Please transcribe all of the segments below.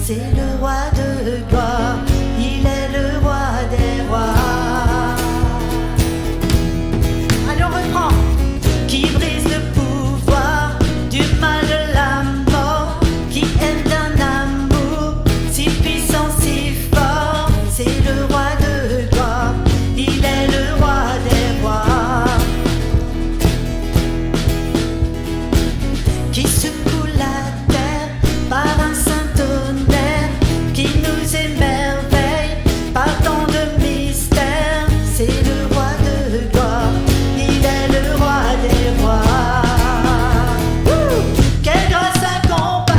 c'est le roi de gloire, il est le roi des rois. Allez, on reprend. Qui brise le pouvoir du mal de la mort, qui aime d'un amour si puissant, si fort, c'est le roi de gloire, il est le roi des rois. Qui secoue la terre par un saint tonnerre, qui nous émerveille par tant de mystères, c'est le roi de gloire, il est le roi des rois. Quelle grâce incomparable,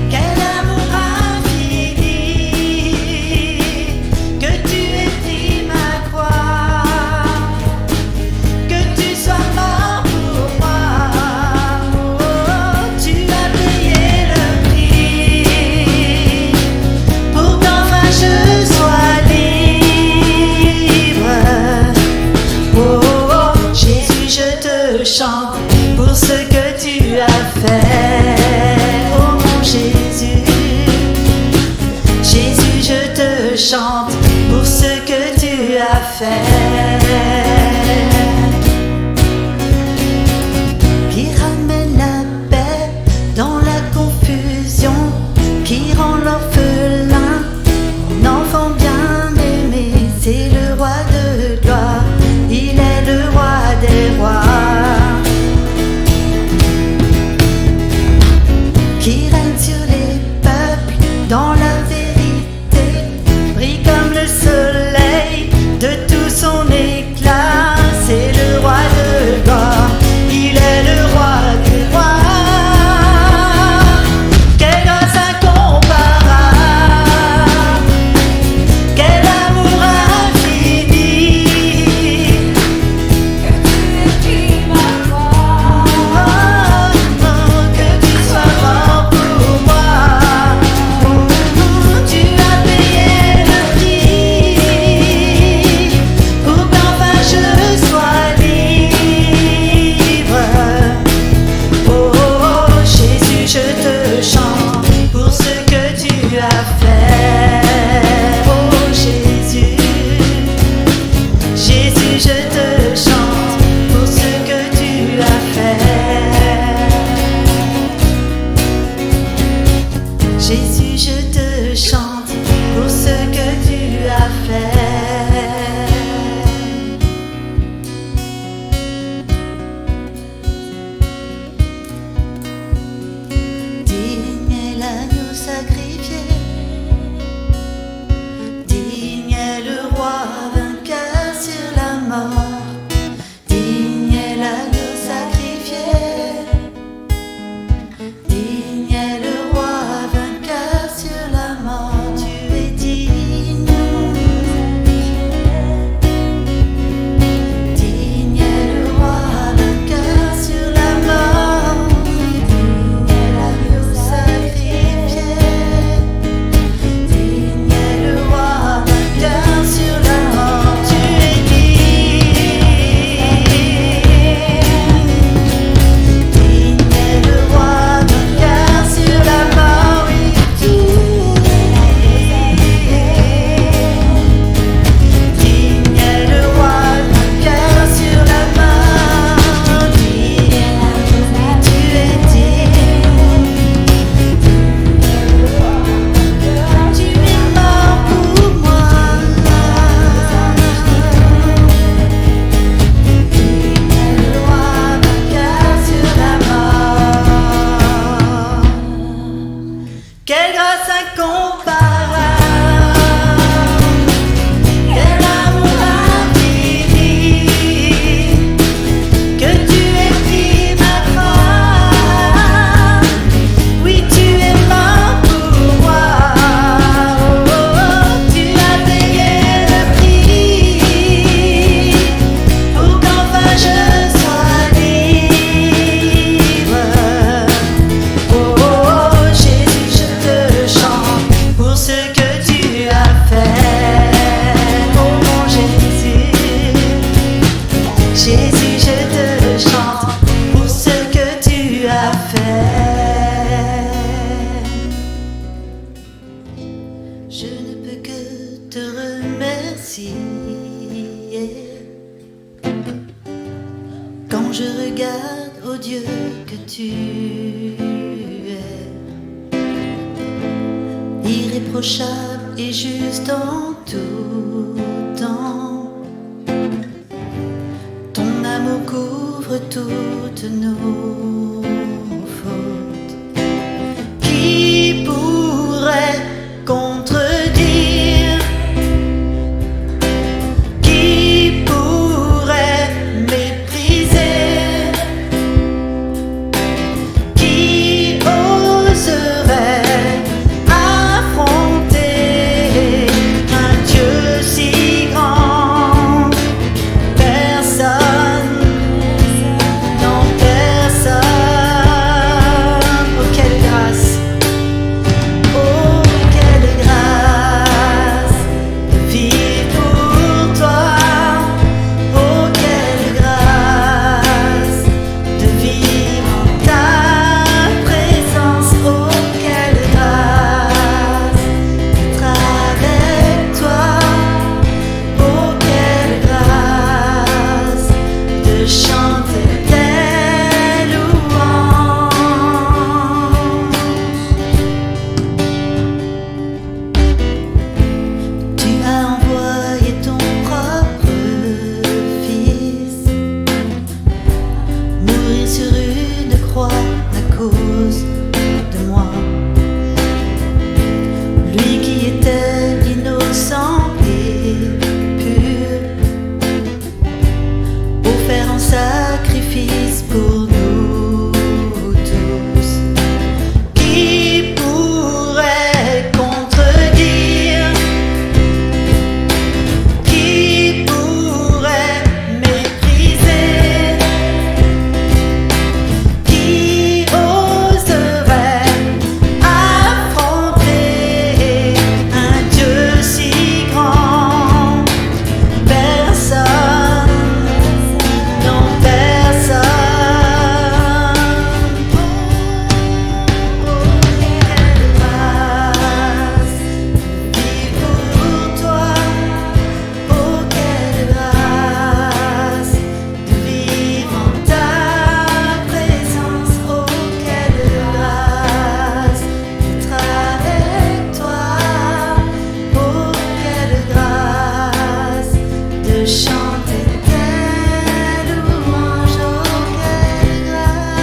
quel amour infini, que tu aies pris ma croix, que tu sois mort pour moi. Oh, tu as payé le prix pour qu'enfin je sois libre. Oh, Jésus, je te chante pour ce que tu as fait. Oh mon Jésus, Jésus, je te chante pour ce que tu as fait. Qui ramène la paix dans la confusion, qui rend l'orphelin un enfant bien aimé, c'est le roi de gloire, il est le roi des rois. Qui règne sur les peuples dans la vérité, brille comme le soleil de tout son éclat, c'est le roi de gloire, il est le roi des rois. Quelle grâce incomparable, quel amour infini, que tu aies pris ma croix, que tu sois mort pour moi. Tu as payé le prix pour qu'enfin je sois libre. Oh Jésus, je te chante pour ce que tu as fait. Oh Jésus, Jésus, je te chante pour ce que tu as fait. Jésus, je te chante pour ce que tu as fait. Digne est l'agneau sacrifié, digne est le roi vainqueur sur la mort, digne est l'agneau sacrifié, digne est le roi vainqueur sur la mort, tu es digne, digne est le roi vainqueur sur la mort, digne est l'agneau sacrifié, digne est le roi vainqueur sur la mort, tu es digne, digne est le roi vainqueur sur la mort, oui, digne est le roi vainqueur sur la mort, digne, tu es digne, tu es mort pour moi. Digne est le roi vainqueur sur la mort. Quelle grâce incomparable, quel amour infini, que tu aies pris ma croix, oui tu es mort pour moi. Oh, tu as payé le prix pour qu'enfin je sois libre. Oh Jésus, je te chante tu es, irréprochable et juste en tout temps. Ton amour couvre toutes nos fautes. Qui pourrait contredire? Qui pourrait mépriser? Qui oserait affronter un Dieu si grand? Personne, non personne. Oh quelle grâce, oh quelle grâce de vivre pour toi. Oh quelle grâce de vivre en ta présence. Oh quelle grâce d'être avec toi. Oh quelle grâce de chanter tes louanges. Tu as envoyé ton propre Fils mourir sur une croix à cause de moi. Lui qui était innocent et pur, offert en sacrifice pour nous tous. Qui pourrait contredire? Qui pourrait mépriser? Qui oserait affronter un Dieu si grand? Personne, non personne. Oh quelle grâce vivre pour toi. Oh quelle grâce de vivre en ta présence. Oh quelle grâce d'être avec toi. Oh quelle grâce de chanter tes louanges. Oh quelle grâce,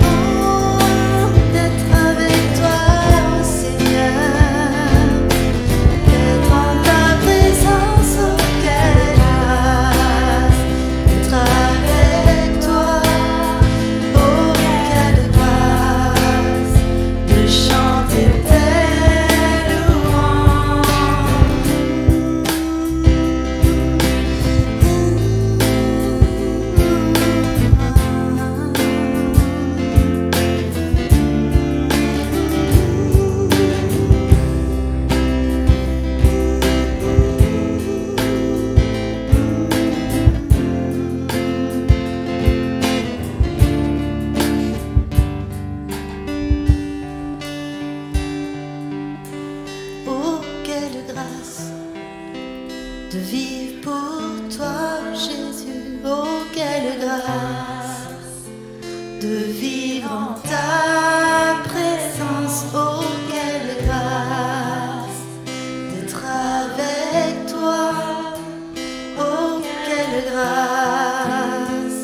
oh d'être avec toi, Seigneur, d'être en ta présence. Oh quelle grâce d'être avec toi. Oh quelle grâce de chanter tes louanges. Oh quelle grâce de vivre pour toi, Jésus. Oh quelle grâce de vivre en ta présence. Oh quelle grâce d'être avec toi. Oh quelle grâce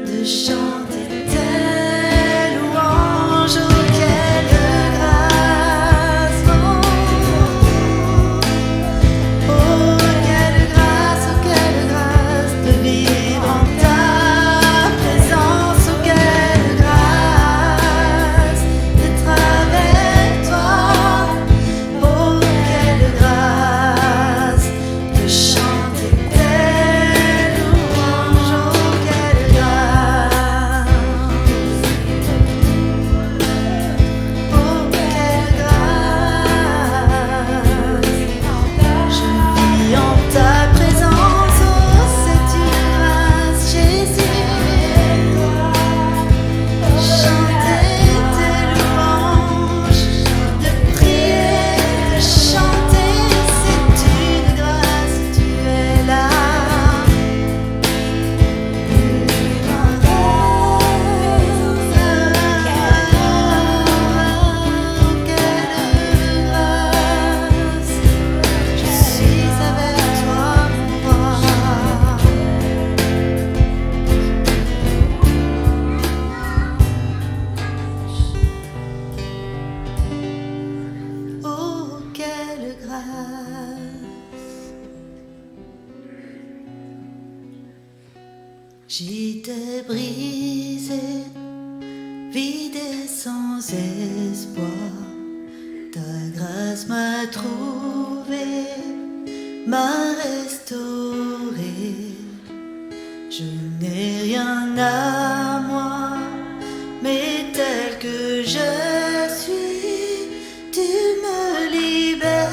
de chanter tes louanges. Oh quelle grâce, oh quelle grâce, oh quelle grâce de vivre en ta présence. Oh quelle grâce. J'étais brisé, vide et sans espoir. Ta grâce m'a trouvé, m'a restauré. Je n'ai rien à moi, mais tel que je suis, tu me libères,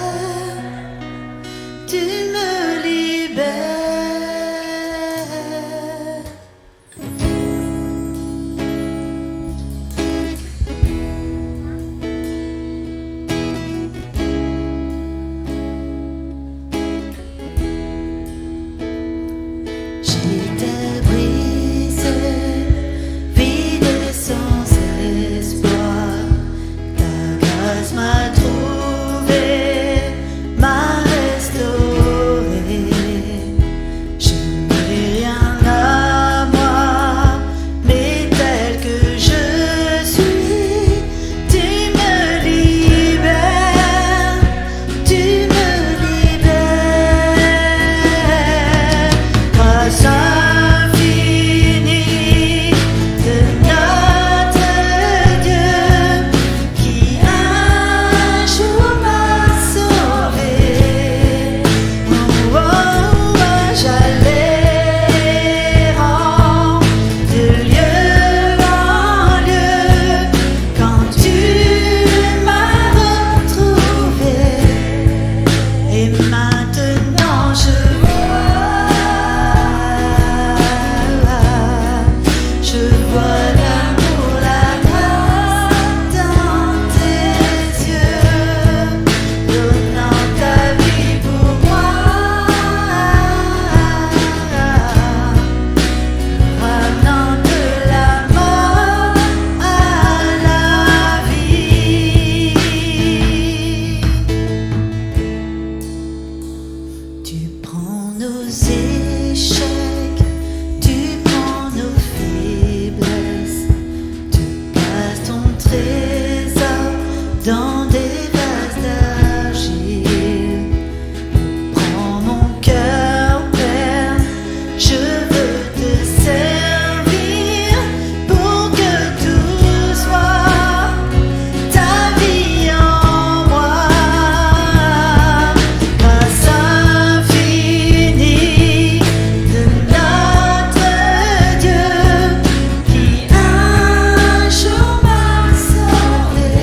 tu me libères. J'étais brisé, vide et sans espoir. Ta grâce m'a trouvé, m'a restauré. Je n'ai rien à moi, mais tel que je suis, tu me libères, tu me libères. Grâce infinie de notre Dieu qui un jour m'a sauvé. Oh, oh, oh, j'allais errant de lieu en lieu quand tu m'as retrouvé. Et maintenant je vois l'amour, la grâce dans tes yeux, donnant ta vie pour moi, ramenant de la mort à la vie. Tu prends nos échecs, tu prends nos faiblesses, tu places ton trésor dans des vases d'argile. Prends mon cœur, Père, je veux te servir pour que tout soit ta vie en moi. Grâce infinie de notre Dieu qui un jour m'a sauvé.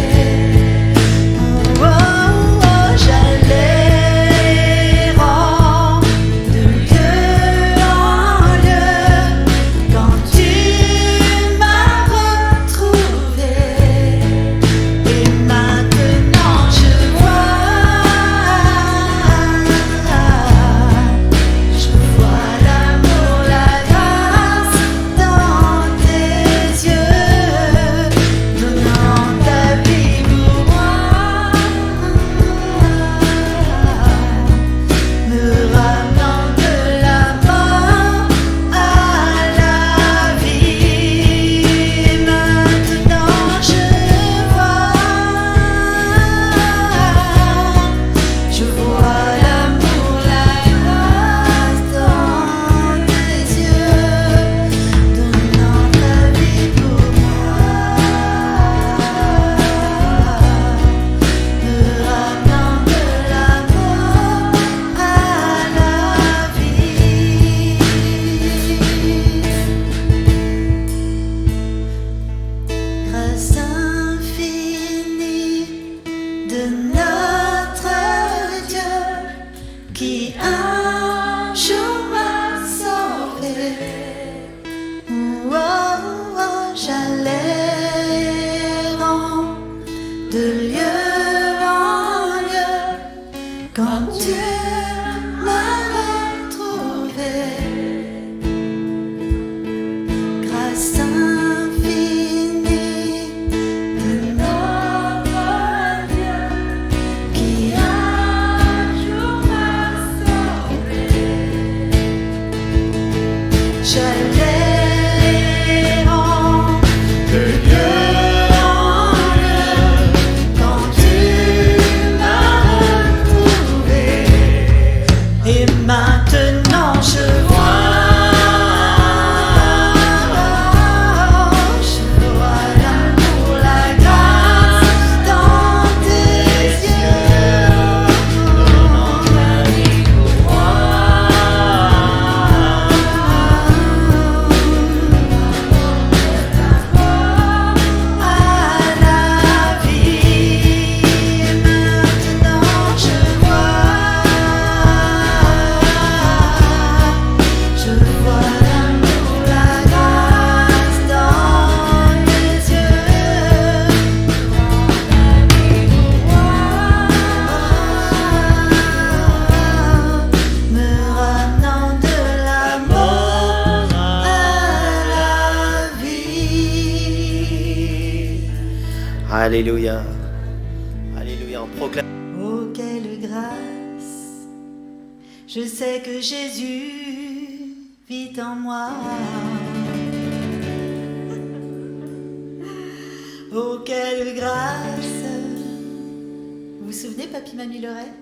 Alléluia. Alléluia, on proclame. Oh, quelle grâce! Je sais que Jésus vit en moi. Oh, quelle grâce! Vous vous souvenez, Papy, Mamie Lorraine?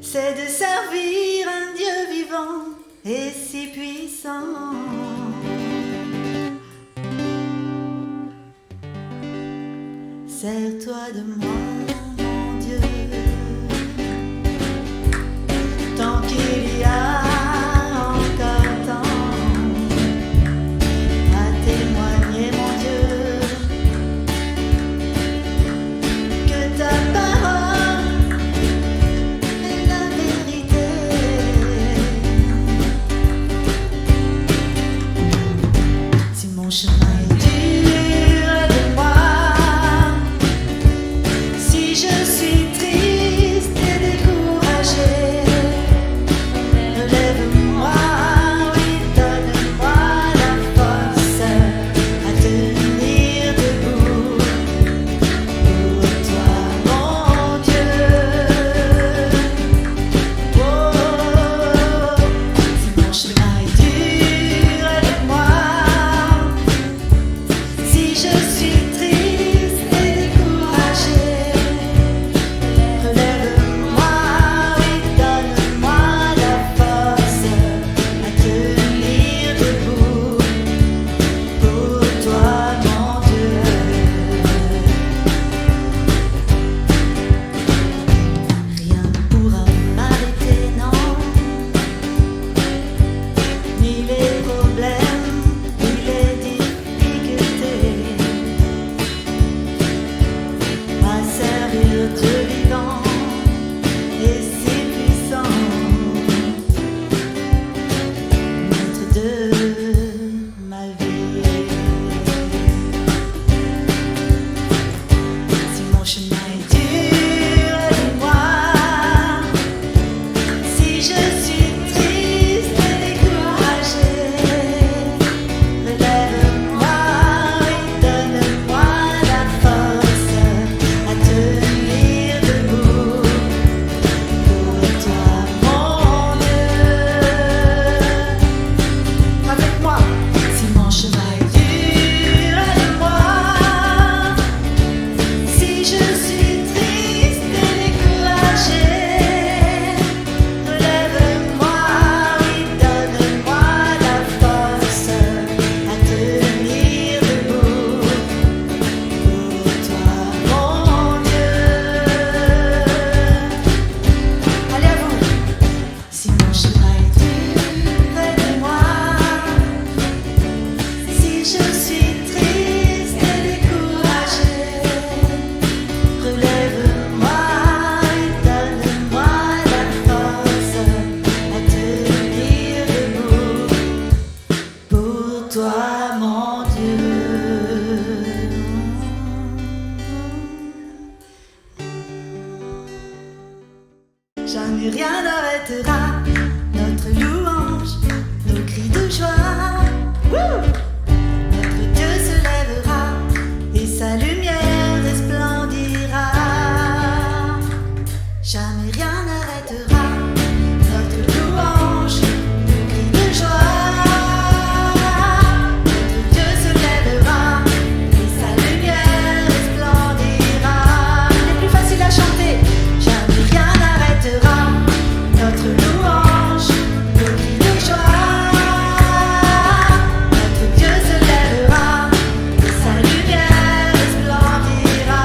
C'est de servir un Dieu vivant et si puissant. Sers-toi de moi, mon Dieu, tant qu'il y a encore temps à témoigner, mon Dieu, que ta parole est la vérité. Si mon chemin est dur de moi, si je suis triste et découragé, relève-moi, oui, donne-moi la force à tenir debout pour toi, mon Dieu. Oh, si mon chemin est dur de moi, si je suis triste et découragé, relève-moi, oui, donne-moi la force à tenir debout pour toi, mon Dieu. Rien ne pourra m'arrêter, non, ni les problèmes, ni les difficultés. À servir Dieu vivant et si puissant, maître de ma vie. Si mon chemin est dur de moi, si je suis triste et découragé, relève-moi, oui, donne-moi la force à tenir debout pour toi, mon Dieu. Avec moi, si mon chemin est dur de moi, si je suis triste et découragé, relève-moi, oui, donne-moi la force à tenir debout pour toi, mon Dieu. Allez, à vous. Si mon chemin est dur de moi, si je suis triste et découragé, relève-moi et donne-moi la force à tenir debout pour toi, mon Dieu. Jamais rien n'arrêtera notre louange, nos cris de joie. Wouh! Notre Dieu se lèvera et sa lumière resplendira. Jamais rien n'arrêtera notre louange, nos cris de joie. Notre Dieu se lèvera et sa lumière resplendira. Les plus faciles à chanter. Jamais rien n'arrêtera notre louange, nos cris de joie. Notre Dieu se lèvera et sa lumière resplendira.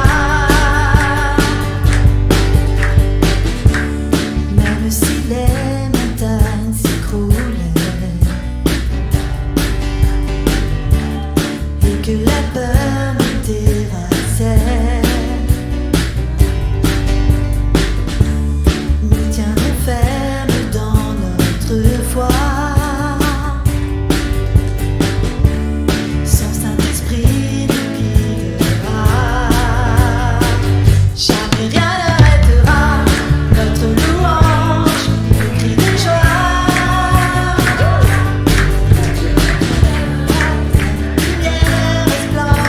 Même si les montagnes s'écroulent et que la peur nous terrassait, nous tiendrons fermes dans notre foi. Son Saint-Esprit nous guidera. Jamais rien n'arrêtera notre louange, nos cris de joie. Lumière resplendira.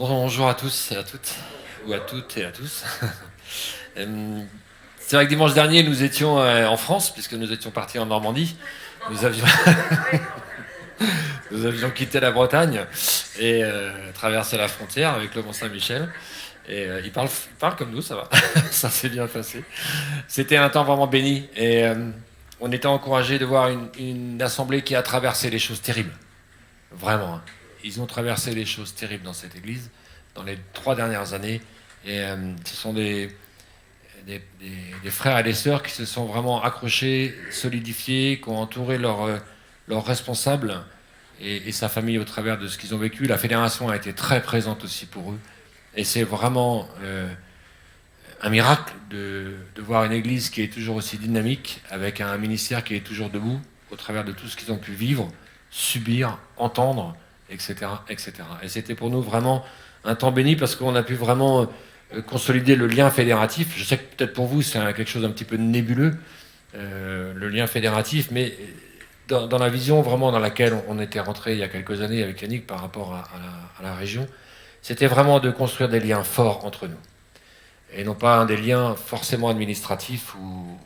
Bonjour à tous et à toutes, ou à toutes et à tous. C'est vrai que dimanche dernier, nous étions en France, puisque nous étions partis en Normandie. Nous avions, nous avions quitté la Bretagne et traversé la frontière avec le Mont-Saint-Michel. Et il parle comme nous, ça va. Ça s'est bien passé. C'était un temps vraiment béni. Et on était encouragés de voir une assemblée qui a traversé les choses terribles. Vraiment. Hein. Ils ont traversé les choses terribles dans cette église dans les 3 dernières années. Et ce sont des frères et des sœurs qui se sont vraiment accrochés, solidifiés, qui ont entouré leurs responsables et sa famille au travers de ce qu'ils ont vécu. La fédération a été très présente aussi pour eux. Et c'est vraiment un miracle de voir une église qui est toujours aussi dynamique, avec un ministère qui est toujours debout, au travers de tout ce qu'ils ont pu vivre, subir, entendre, etc., etc. Et c'était pour nous vraiment un temps béni parce qu'on a pu vraiment consolider le lien fédératif. Je sais que peut-être pour vous c'est quelque chose d'un petit peu nébuleux, le lien fédératif, mais dans la vision vraiment dans laquelle on était rentré il y a quelques années avec Yannick par rapport à la région, c'était vraiment de construire des liens forts entre nous. Et non pas des liens forcément administratifs ou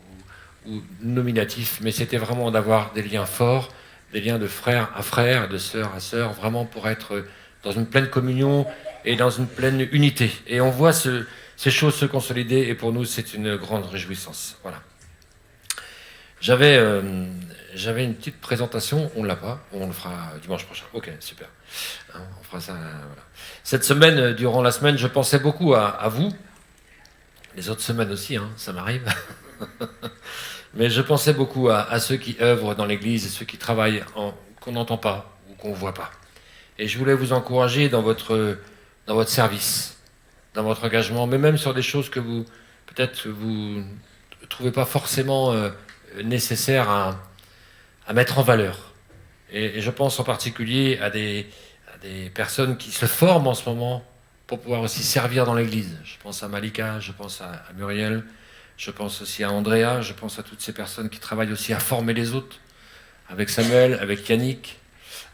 nominatifs, mais c'était vraiment d'avoir des liens forts, des liens de frère à frère, de sœur à sœur, vraiment pour être dans une pleine communion et dans une pleine unité. Et on voit ces choses se consolider, et pour nous, c'est une grande réjouissance. Voilà. J'avais une petite présentation, on ne l'a pas, on le fera dimanche prochain. Ok, super. Hein, on fera ça. Voilà. Cette semaine, durant la semaine, je pensais beaucoup à vous. Les autres semaines aussi, hein, ça m'arrive. Mais je pensais beaucoup à ceux qui œuvrent dans l'Église et ceux qui travaillent qu'on n'entend pas ou qu'on ne voit pas. Et je voulais vous encourager dans votre service, dans votre engagement, mais même sur des choses que vous ne trouvez pas forcément nécessaires à mettre en valeur. Et je pense en particulier à des personnes qui se forment en ce moment pour pouvoir aussi servir dans l'Église. Je pense à Malika, je pense à Muriel, je pense aussi à Andrea, je pense à toutes ces personnes qui travaillent aussi à former les autres, avec Samuel, avec Yannick,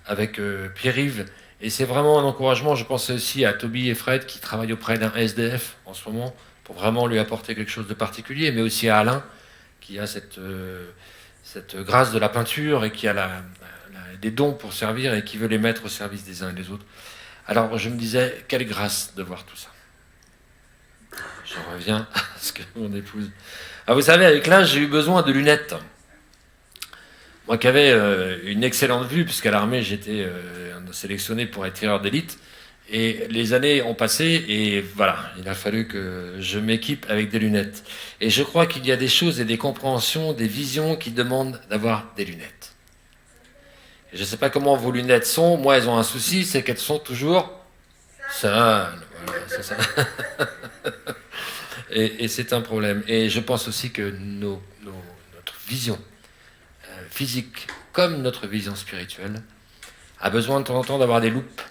avec Pierre-Yves. Et c'est vraiment un encouragement. Je pense aussi à Toby et Fred qui travaillent auprès d'un SDF en ce moment pour vraiment lui apporter quelque chose de particulier, mais aussi à Alain qui a cette grâce de la peinture et qui a des dons pour servir et qui veut les mettre au service des uns et des autres. Alors je me disais, quelle grâce de voir tout ça. Je reviens à ce que mon épouse... Ah, vous savez, avec l'âge, j'ai eu besoin de lunettes. Moi qui avais une excellente vue, puisqu'à l'armée, j'étais sélectionné pour être tireur d'élite. Et les années ont passé et voilà, il a fallu que je m'équipe avec des lunettes. Et je crois qu'il y a des choses et des compréhensions, des visions qui demandent d'avoir des lunettes. Et je ne sais pas comment vos lunettes sont. Moi, elles ont un souci, c'est qu'elles sont toujours sales. Voilà, c'est ça. Et c'est un problème. Et je pense aussi que notre vision physique, comme notre vision spirituelle, a besoin de temps en temps d'avoir des loupes,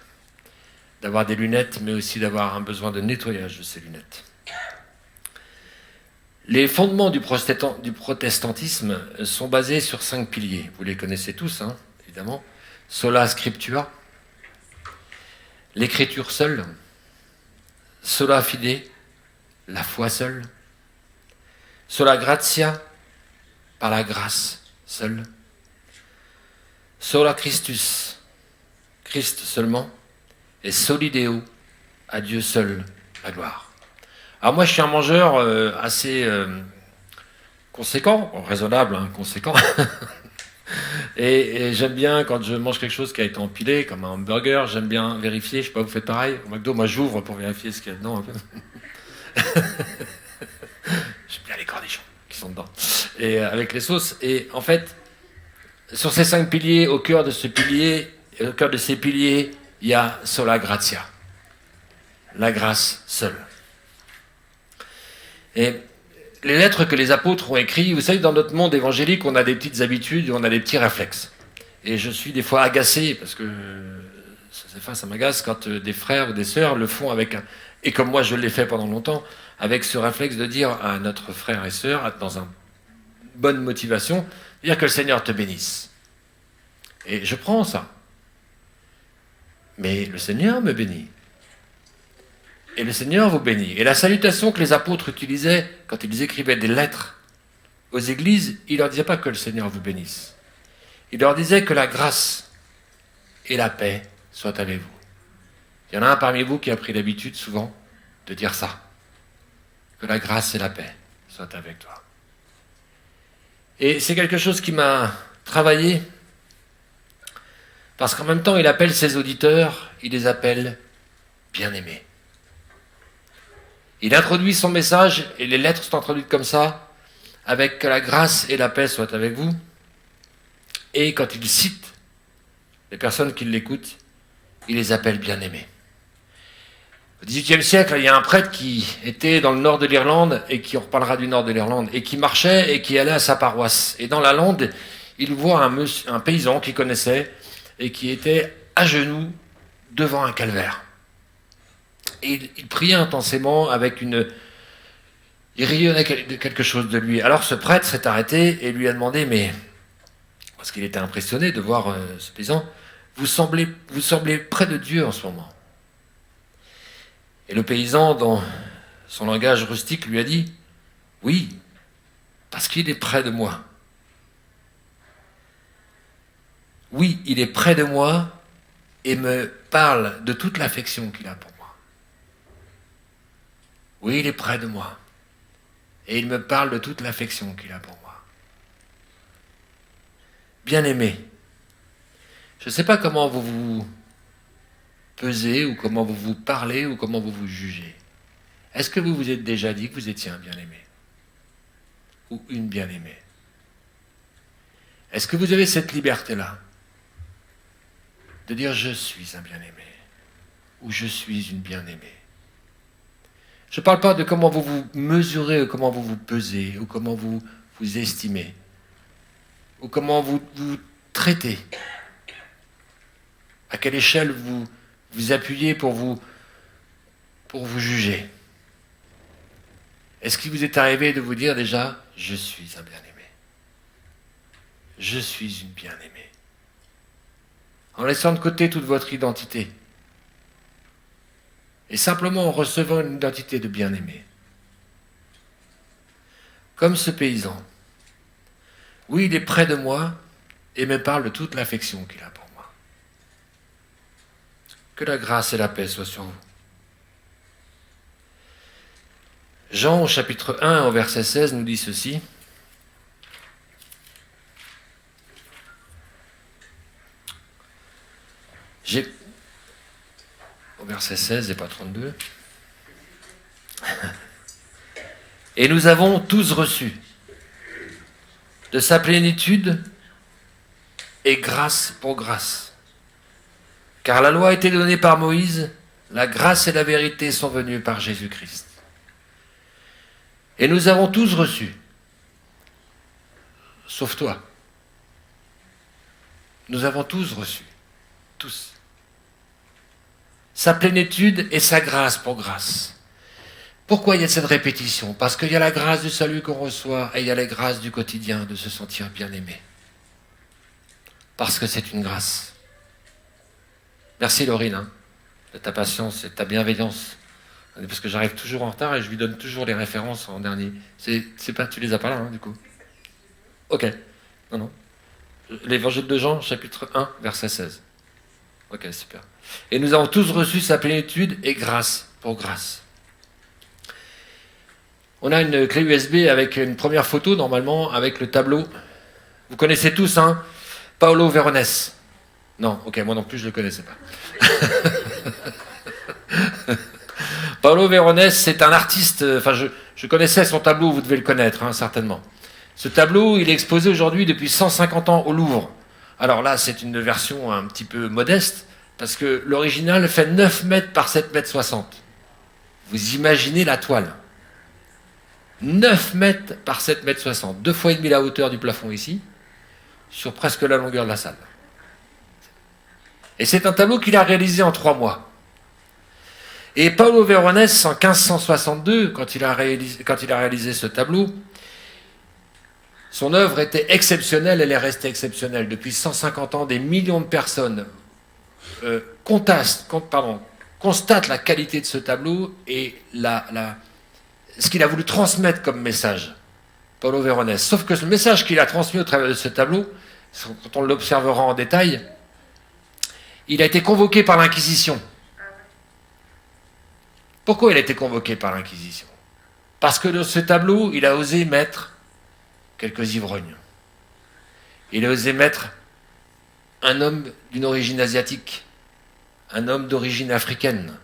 d'avoir des lunettes, mais aussi d'avoir un besoin de nettoyage de ces lunettes. Les fondements du protestantisme sont basés sur 5 piliers. Vous les connaissez tous, hein, évidemment. Sola Scriptura, l'écriture seule, sola fide, la foi seule, sola gratia, par la grâce seule, sola Christus, Christ seulement, et soli Deo, à Dieu seul la gloire. Alors moi je suis un mangeur assez conséquent, raisonnable, hein, conséquent, et j'aime bien quand je mange quelque chose qui a été empilé, comme un hamburger, j'aime bien vérifier, je sais pas, vous faites pareil, au McDo, moi j'ouvre pour vérifier ce qu'il y a dedans un peu. J'aime bien les cornichons qui sont dedans, et avec les sauces, et en fait, sur ces 5 piliers, au cœur de ces piliers, il y a sola gratia, la grâce seule. Et les lettres que les apôtres ont écrites, vous savez, dans notre monde évangélique, on a des petites habitudes, on a des petits réflexes. Et je suis des fois agacé, parce que ça m'agace quand des frères ou des sœurs le font avec et comme moi je l'ai fait pendant longtemps, avec ce réflexe de dire à notre frère et sœur, dans une bonne motivation, dire que le Seigneur te bénisse. Et je prends ça. Mais le Seigneur me bénit. et le Seigneur vous bénit. Et la salutation que les apôtres utilisaient quand ils écrivaient des lettres aux églises, ils ne leur disaient pas que le Seigneur vous bénisse. Ils leur disaient que la grâce et la paix soient avec vous. Il y en a un parmi vous qui a pris l'habitude souvent de dire ça. Que la grâce et la paix soient avec toi. Et c'est quelque chose qui m'a travaillé, parce qu'en même temps, il appelle ses auditeurs, il les appelle bien-aimés. Il introduit son message, et les lettres sont introduites comme ça, avec que la grâce et la paix soient avec vous. Et quand il cite les personnes qui l'écoutent, il les appelle bien-aimés. Au XVIIIe siècle, il y a un prêtre qui était dans le nord de l'Irlande, et qui, on reparlera du nord de l'Irlande, et qui marchait et qui allait à sa paroisse. Et dans la lande, il voit un paysan qu'il connaissait, et qui était à genoux devant un calvaire. Et il priait intensément avec une... Il rayonnait quelque chose de lui. Alors ce prêtre s'est arrêté et lui a demandé, mais... Parce qu'il était impressionné de voir ce paysan, vous semblez près de Dieu en ce moment. Et le paysan, dans son langage rustique, lui a dit, oui, parce qu'il est près de moi. Oui, il est près de moi et me parle de toute l'affection qu'il a pour moi. Oui, il est près de moi et il me parle de toute l'affection qu'il a pour moi. Bien-aimé, je ne sais pas comment vous vous pesez ou comment vous vous parlez ou comment vous vous jugez. Est-ce que vous vous êtes déjà dit que vous étiez un bien-aimé ou une bien-aimée? Est-ce que vous avez cette liberté-là de dire je suis un bien-aimé ou je suis une bien-aimée? Je ne parle pas de comment vous vous mesurez ou comment vous vous pesez ou comment vous vous estimez ou comment vous vous traitez. À quelle échelle vous vous appuyez pour vous juger. Est-ce qu'il vous est arrivé de vous dire déjà « Je suis un bien-aimé. Je suis une bien-aimée. » En laissant de côté toute votre identité. Et simplement en recevant une identité de bien-aimé. Comme ce paysan. Oui, il est près de moi et me parle de toute l'affection qu'il a pour moi. Que la grâce et la paix soient sur vous. Jean, au chapitre 1, au verset 16, nous dit ceci. Au verset 16 et pas 32. Et nous avons tous reçu de sa plénitude et grâce pour grâce. Car la loi a été donnée par Moïse, la grâce et la vérité sont venues par Jésus-Christ. Et nous avons tous reçu, sauf toi. Nous avons tous reçu, tous, sa plénitude et sa grâce pour grâce. Pourquoi il y a cette répétition? Parce qu'il y a la grâce du salut qu'on reçoit et il y a la grâce du quotidien de se sentir bien aimé. Parce que c'est une grâce. Merci Laurine, de ta patience et de ta bienveillance. Parce que j'arrive toujours en retard et je lui donne toujours les références en dernier. C'est pas, tu les as pas là, du coup? Ok. Non. L'évangile de Jean, chapitre 1, verset 16. Ok, super. Et nous avons tous reçu sa plénitude et grâce pour grâce. On a une clé USB avec une première photo, normalement, avec le tableau. Vous connaissez tous, hein? Paolo Veronese. Non, ok, moi non plus, je ne le connaissais pas. Paolo Veronese, c'est un artiste, enfin, je connaissais son tableau, vous devez le connaître, hein, certainement. Ce tableau, il est exposé aujourd'hui depuis 150 ans au Louvre. Alors là, c'est une version un petit peu modeste, parce que l'original fait 9 mètres par 7 mètres 60. Vous imaginez la toile. 9 mètres par 7 mètres 60, 2 fois et demi la hauteur du plafond ici, sur presque la longueur de la salle. Et c'est un tableau qu'il a réalisé en 3 mois. Et Paolo Veronese, en 1562, quand il a réalisé ce tableau, son œuvre était exceptionnelle, elle est restée exceptionnelle. Depuis 150 ans, des millions de personnes constate la qualité de ce tableau et ce qu'il a voulu transmettre comme message, Paolo Veronese. Sauf que le message qu'il a transmis au travers de ce tableau, quand on l'observera en détail, il a été convoqué par l'Inquisition. Pourquoi il a été convoqué par l'Inquisition? Parce que dans ce tableau, il a osé mettre quelques ivrognes. Il a osé mettre un homme d'une origine asiatique, un homme d'origine africaine.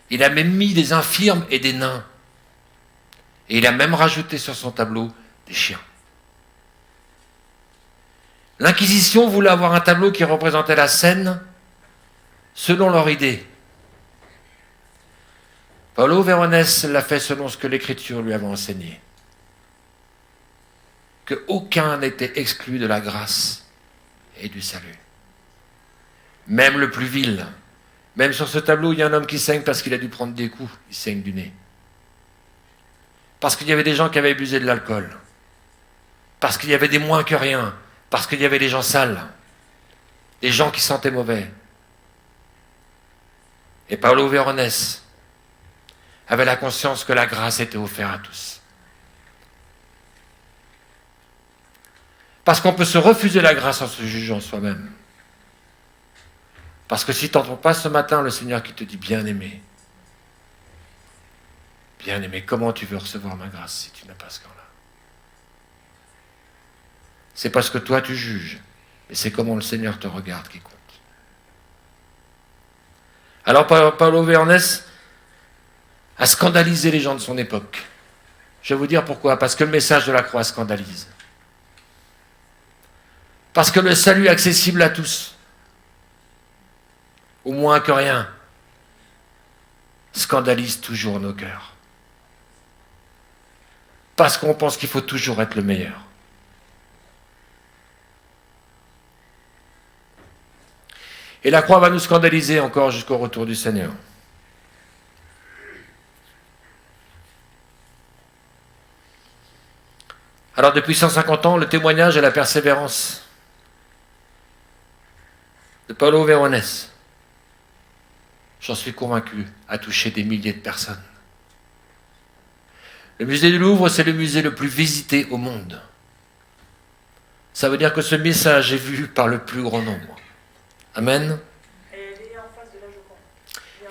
Il a même mis des infirmes et des nains. Et il a même rajouté sur son tableau des chiens. L'Inquisition voulait avoir un tableau qui représentait la scène selon leur idée. Paolo Veronese l'a fait selon ce que l'Écriture lui avait enseigné. Qu'aucun n'était exclu de la grâce et du salut. Même le plus vil. Même sur ce tableau, il y a un homme qui saigne parce qu'il a dû prendre des coups. Il saigne du nez. Parce qu'il y avait des gens qui avaient abusé de l'alcool. Parce qu'il y avait des moins que rien. Parce qu'il y avait des gens sales. Des gens qui sentaient mauvais. Et Paolo Veronese avait la conscience que la grâce était offerte à tous. Parce qu'on peut se refuser la grâce en se jugeant soi-même. Parce que si tu n'entends pas ce matin le Seigneur qui te dit bien-aimé, bien-aimé, comment tu veux recevoir ma grâce si tu n'as pas ce cœur-là? C'est parce que toi tu juges, mais c'est comment le Seigneur te regarde qui compte. Alors Paolo Veronese a scandalisé les gens de son époque. Je vais vous dire pourquoi. Parce que le message de la croix scandalise. Parce que le salut accessible à tous, au moins que rien, scandalise toujours nos cœurs. Parce qu'on pense qu'il faut toujours être le meilleur. Et la croix va nous scandaliser encore jusqu'au retour du Seigneur. Alors depuis 150 ans, le témoignage et la persévérance de Paolo Veronese, j'en suis convaincu, a touché des milliers de personnes. Le musée du Louvre, c'est le musée le plus visité au monde. Ça veut dire que ce message est vu par le plus grand nombre. Amen. Et elle est en face de la Joconde.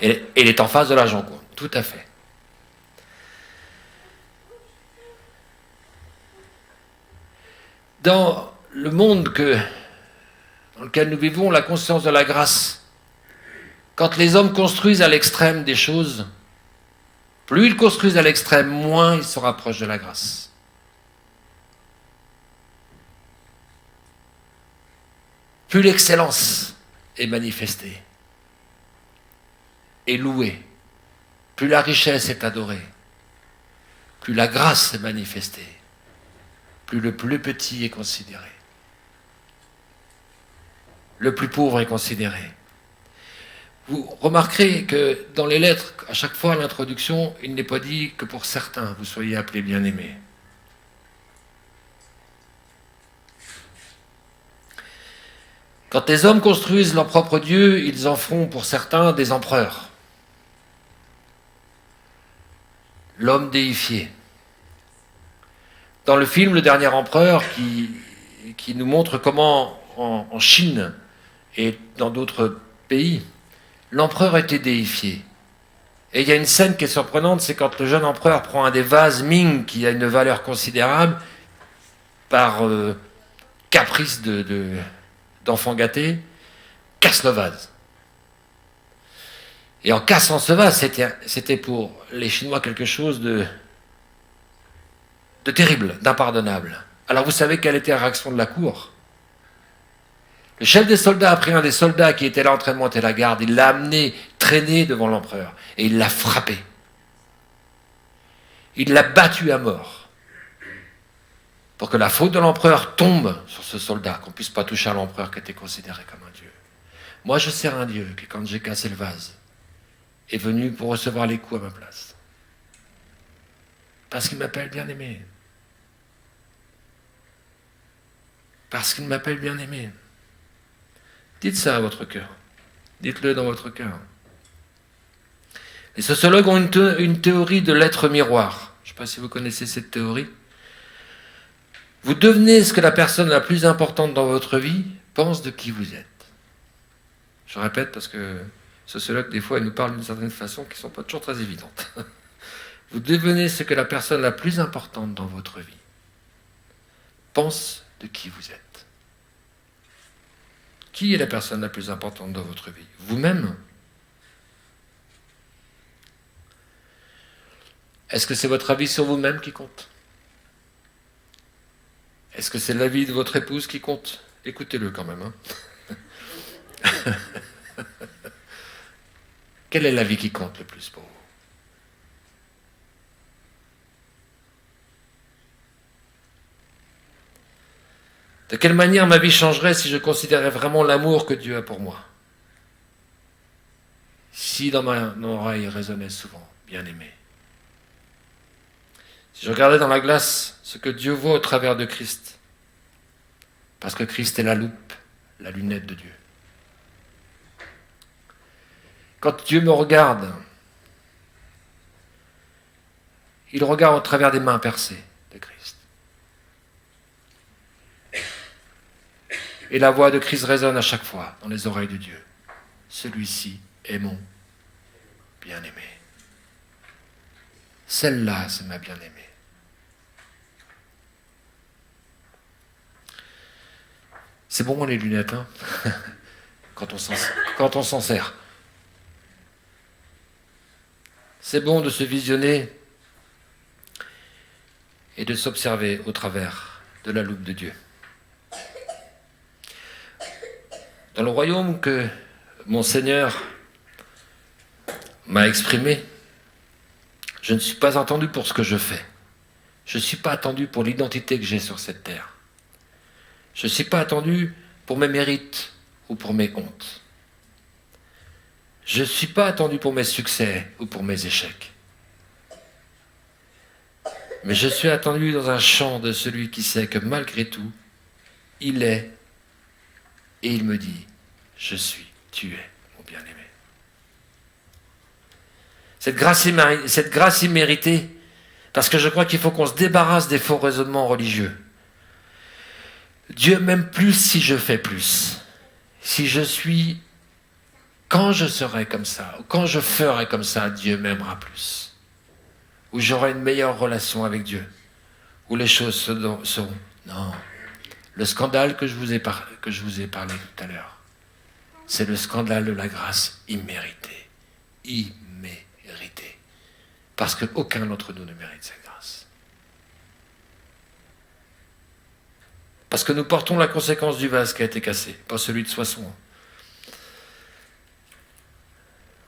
Et il est en face de la Joconde, tout à fait. Dans le monde dans lequel nous vivons, la conscience de la grâce, quand les hommes construisent à l'extrême des choses, plus ils construisent à l'extrême, moins ils se rapprochent de la grâce. Plus l'excellence est manifestée, est louée, plus la richesse est adorée, plus la grâce est manifestée, plus le plus petit est considéré. Le plus pauvre est considéré. Vous remarquerez que dans les lettres, à chaque fois à l'introduction, il n'est pas dit que pour certains, vous soyez appelés bien-aimés. Quand les hommes construisent leur propre Dieu, ils en font pour certains des empereurs. L'homme déifié. Dans le film Le Dernier Empereur, qui nous montre comment en Chine et dans d'autres pays, l'empereur était déifié. Et il y a une scène qui est surprenante, c'est quand le jeune empereur prend un des vases Ming qui a une valeur considérable par caprice d'enfant gâté, casse le vase. Et en cassant ce vase, c'était pour les Chinois quelque chose de terrible, d'impardonnable. Alors vous savez quelle était la réaction de la cour? Le chef des soldats a pris un des soldats qui était là en train de monter la garde, il l'a amené, traîné devant l'empereur, et il l'a frappé. Il l'a battu à mort, pour que la faute de l'empereur tombe sur ce soldat, qu'on ne puisse pas toucher à l'empereur qui était considéré comme un dieu. Moi, je sers un Dieu qui, quand j'ai cassé le vase, est venu pour recevoir les coups à ma place. Parce qu'il m'appelle bien-aimé. Parce qu'il m'appelle bien-aimé. Dites ça à votre cœur. Dites-le dans votre cœur. Les sociologues ont une théorie de l'être miroir. Je ne sais pas si vous connaissez cette théorie. Vous devenez ce que la personne la plus importante dans votre vie pense de qui vous êtes. Je répète parce que les sociologues, des fois, ils nous parlent d'une certaine façon qui ne sont pas toujours très évidentes. Vous devenez ce que la personne la plus importante dans votre vie pense de qui vous êtes. Qui est la personne la plus importante dans votre vie? Vous-même? Est-ce que c'est votre avis sur vous-même qui compte? Est-ce que c'est l'avis de votre épouse qui compte? Écoutez-le quand même. Quel est l'avis qui compte le plus pour vous? De quelle manière ma vie changerait si je considérais vraiment l'amour que Dieu a pour moi? Si dans mon oreille résonnait souvent, bien-aimé. Si je regardais dans la glace ce que Dieu voit au travers de Christ, parce que Christ est la loupe, la lunette de Dieu. Quand Dieu me regarde, il regarde au travers des mains percées de Christ. Et la voix de Christ résonne à chaque fois dans les oreilles de Dieu. Celui-ci est mon bien-aimé. Celle-là, c'est ma bien-aimée. C'est bon les lunettes, hein quand on s'en sert. C'est bon de se visionner et de s'observer au travers de la loupe de Dieu. Dans le royaume que mon Seigneur m'a exprimé, je ne suis pas attendu pour ce que je fais. Je ne suis pas attendu pour l'identité que j'ai sur cette terre. Je ne suis pas attendu pour mes mérites ou pour mes hontes. Je ne suis pas attendu pour mes succès ou pour mes échecs. Mais je suis attendu dans un champ de celui qui sait que malgré tout, il est et il me dit, je suis, tu es mon bien-aimé. Cette grâce imméritée, parce que je crois qu'il faut qu'on se débarrasse des faux raisonnements religieux. Dieu m'aime plus si je fais plus. Si je suis, quand je serai comme ça, ou quand je ferai comme ça, Dieu m'aimera plus. Ou j'aurai une meilleure relation avec Dieu. Ou les choses seront. Non. Le scandale que je vous ai parlé tout à l'heure, c'est le scandale de la grâce imméritée. Imméritée. Parce qu'aucun d'entre nous ne mérite cette grâce. Parce que nous portons la conséquence du vase qui a été cassé, pas celui de Soissons.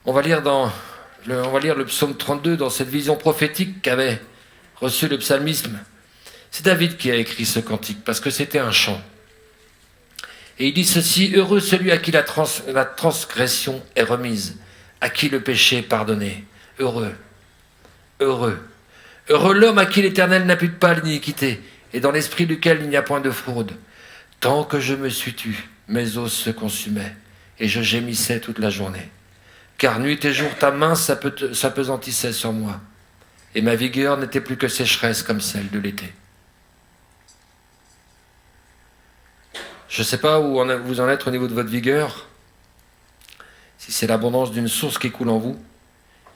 On va lire le psaume 32 dans cette vision prophétique qu'avait reçu le psalmisme. C'est David qui a écrit ce cantique parce que c'était un chant. Et il dit ceci, heureux celui à qui la transgression est remise, à qui le péché est pardonné. Heureux, heureux. Heureux l'homme à qui l'Éternel n'impute pas l'iniquité et dans l'esprit duquel il n'y a point de fraude. Tant que je me suis tu, mes os se consumaient et je gémissais toute la journée. Car nuit et jour ta main s'apesantissait sur moi et ma vigueur n'était plus que sécheresse comme celle de l'été. Je ne sais pas où vous en êtes au niveau de votre vigueur, si c'est l'abondance d'une source qui coule en vous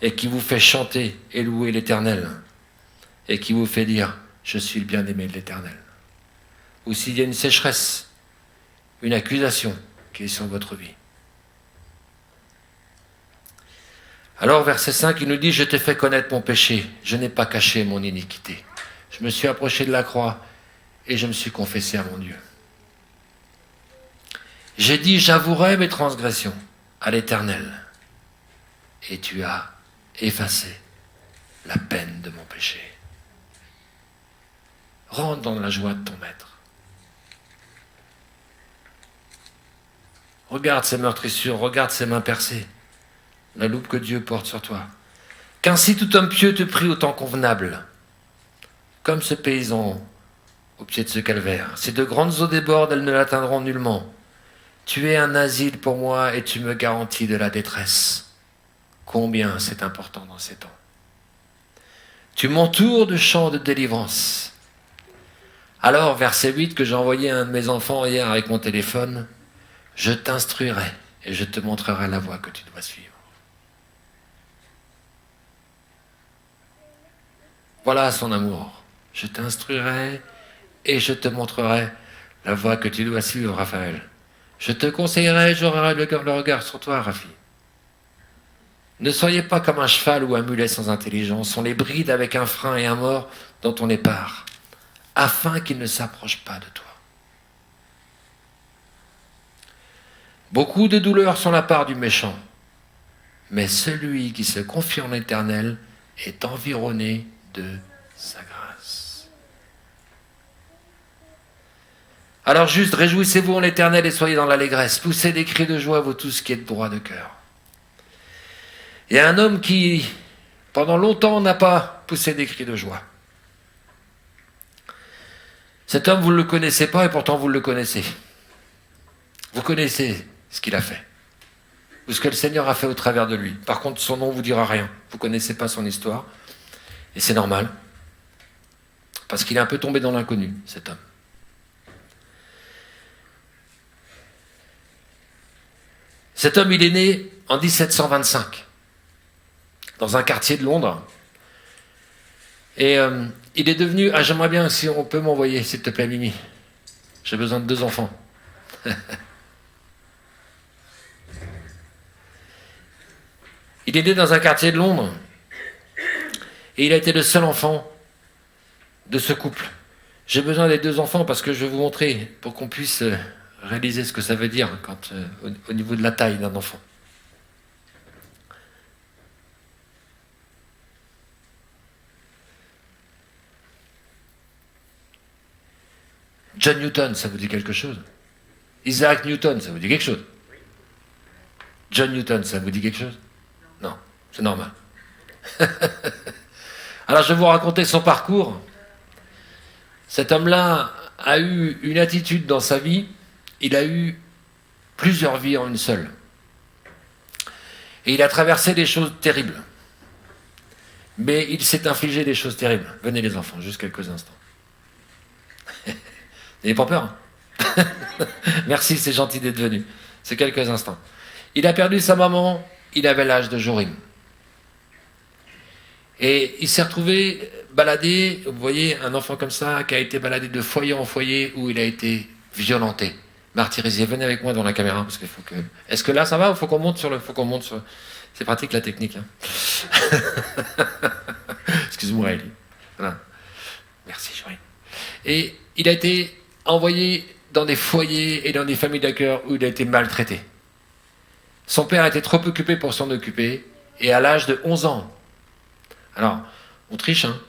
et qui vous fait chanter et louer l'Éternel et qui vous fait dire « Je suis le bien-aimé de l'Éternel ». Ou s'il y a une sécheresse, une accusation qui est sur votre vie. Alors, verset 5, il nous dit « Je t'ai fait connaître mon péché, je n'ai pas caché mon iniquité. Je me suis approché de la croix et je me suis confessé à mon Dieu. J'ai dit, j'avouerai mes transgressions à l'Éternel. Et tu as effacé la peine de mon péché. » Rentre dans la joie de ton maître. Regarde ces meurtrissures, regarde ces mains percées, la loupe que Dieu porte sur toi. Qu'ainsi tout homme pieux te prie au temps convenable, comme ce paysan au pied de ce calvaire. Si de grandes eaux débordent, elles ne l'atteindront nullement. Tu es un asile pour moi et tu me garantis de la détresse. combien c'est important dans ces temps. Tu m'entoures de chants de délivrance. Alors, verset 8 que j'ai envoyé à un de mes enfants hier avec mon téléphone, je t'instruirai et je te montrerai la voie que tu dois suivre. Voilà son amour. Je t'instruirai et je te montrerai la voie que tu dois suivre, Raphaël. Je te conseillerai, j'aurai le regard sur toi, Rafi. Ne soyez pas comme un cheval ou un mulet sans intelligence. On les bride avec un frein et un mors dont on les part, afin qu'ils ne s'approchent pas de toi. Beaucoup de douleurs sont la part du méchant, mais celui qui se confie en l'Éternel est environné de sa grâce. Alors juste, réjouissez-vous en l'Éternel et soyez dans l'allégresse. Poussez des cris de joie, vous tous qui êtes droits de cœur. Il y a un homme qui, pendant longtemps, n'a pas poussé des cris de joie. Cet homme, vous ne le connaissez pas et pourtant vous le connaissez. Vous connaissez ce qu'il a fait. Ou ce que le Seigneur a fait au travers de lui. Par contre, son nom ne vous dira rien. Vous ne connaissez pas son histoire. Et c'est normal. Parce qu'il est un peu tombé dans l'inconnu, cet homme. Cet homme, il est né en 1725. Dans un quartier de Londres. Et il est devenu... Ah, j'aimerais bien si on peut m'envoyer, s'il te plaît, Mimi. J'ai besoin de 2 enfants. Il est né dans un quartier de Londres. Et il a été le seul enfant de ce couple. J'ai besoin des 2 enfants parce que je vais vous montrer, pour qu'on puisse réaliser ce que ça veut dire quand, au niveau de la taille d'un enfant. John Newton, ça vous dit quelque chose? Isaac Newton, ça vous dit quelque chose? John Newton, ça vous dit quelque chose? Non, c'est normal. Alors je vais vous raconter son parcours. Cet homme-là a eu une attitude dans sa vie, il a eu plusieurs vies en une seule. Et il a traversé des choses terribles. Mais il s'est infligé des choses terribles. Venez les enfants, juste quelques instants. N'ayez pas peur. Hein. Merci, c'est gentil d'être venu. C'est quelques instants. Il a perdu sa maman, il avait l'âge de Jorim. Et il s'est retrouvé baladé, vous voyez, un enfant comme ça, qui a été baladé de foyer en foyer, où il a été violenté, martyrisé. Venez avec moi dans la caméra, parce qu'il faut que... Est-ce que là, ça va ou faut qu'on monte sur le... C'est pratique, la technique. Hein. Excuse-moi, Elie. Voilà. Merci, Jorim. Et il a été envoyé dans des foyers et dans des familles d'accueil où il a été maltraité. Son père était trop occupé pour s'en occuper, et à l'âge de 11 ans, alors, on triche, hein.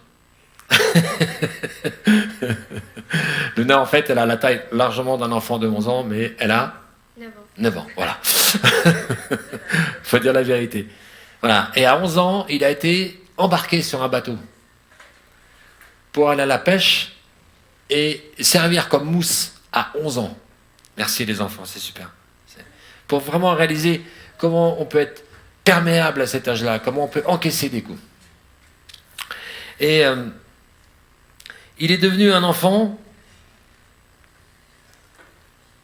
Luna, en fait, elle a la taille largement d'un enfant de 11 ans, mais elle a 9 ans, voilà. Faut dire la vérité. Voilà. Et à 11 ans, il a été embarqué sur un bateau pour aller à la pêche et servir comme mousse à 11 ans. Merci les enfants, c'est super. Pour vraiment réaliser comment on peut être perméable à cet âge-là, comment on peut encaisser des coups. Et il est devenu un enfant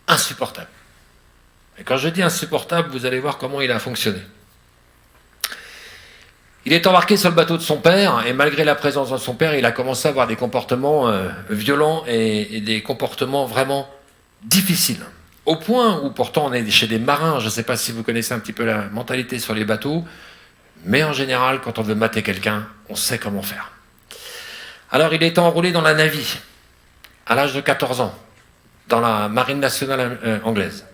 insupportable. Et quand je dis insupportable, vous allez voir comment il a fonctionné. Il est embarqué sur le bateau de son père, et malgré la présence de son père, il a commencé à avoir des comportements violents et des comportements vraiment difficiles. Au point où pourtant on est chez des marins, je ne sais pas si vous connaissez un petit peu la mentalité sur les bateaux, mais en général, quand on veut mater quelqu'un, on sait comment faire. Alors il est enrôlé dans la Navy, à l'âge de 14 ans, dans la marine nationale anglaise,